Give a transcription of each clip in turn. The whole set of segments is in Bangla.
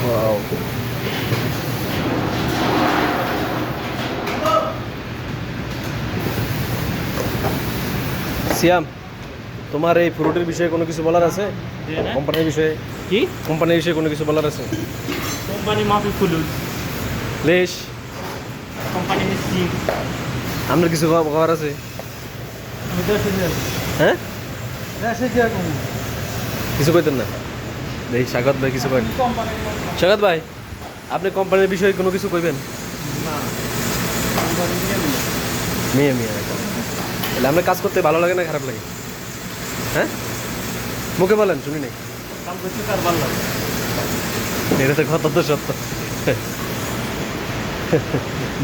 वाओ। সিয়াম, তোমার এই ফ্রুটের বিষয়ে কোনো কিছু বলার আছে? কোম্পানির বিষয়ে কি কোম্পানির বিষয়ে কোনো কিছু বলার আছে? কোম্পানি মাফি ফুলুস প্লিজ, কোম্পানি মিষ্টি আপনার কিছু খবর আছে? আমি 10,000 হ্যাঁ, 10,000 কম কিছু কইতেন না? দেখি স্বাগত ভাই কিছু করেন। কোম্পানি স্বাগত ভাই, আপনি কোম্পানির বিষয়ে কোনো কিছু কইবেন? না কোম্পানি নিয়ে নিল মেয়ে মেয়ে একদম। তাহলে আপনার কাজ করতে ভালো লাগে না খারাপ লাগে? হ্যাঁ, মুখে বলেন, শুনি নাই। কাম করতে কার ভালো লাগে এটা তো কথা তো সত্য।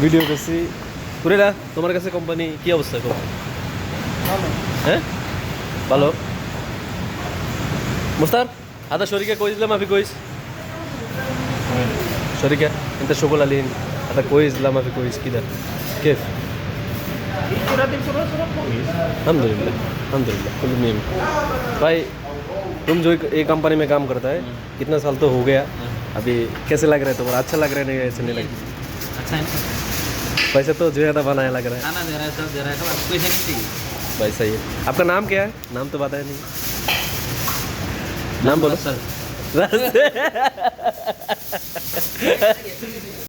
ভিডিও করছি পুরেরা। তোমার কাছে কোম্পানি কি অবস্থা? কোম্পানি ভালো হ্যাঁ ভালো। মুস্তার هذا شركة كويس لا ما في كويس؟ شركة انت شغل عليهم هذا كويس لا ما في كويس كده كيف؟ الحمد لله الحمد لله كل में भाई। तुम जो एक कंपनी में काम करता है कितना साल तो हो गया अभी, कैसे लग रहा है तुम्हारा? अच्छा लग रहा है नहीं? ऐसे नहीं लग रहा? अच्छा है पैसा तो ज्यादा बनाया लग रहा है खाना दे रहा है सब दे रहा है बस पैसा नहीं चाहिए भाई। सही है। आपका नाम क्या है? नाम तो बताया नहीं। नाम बोलो सर सर।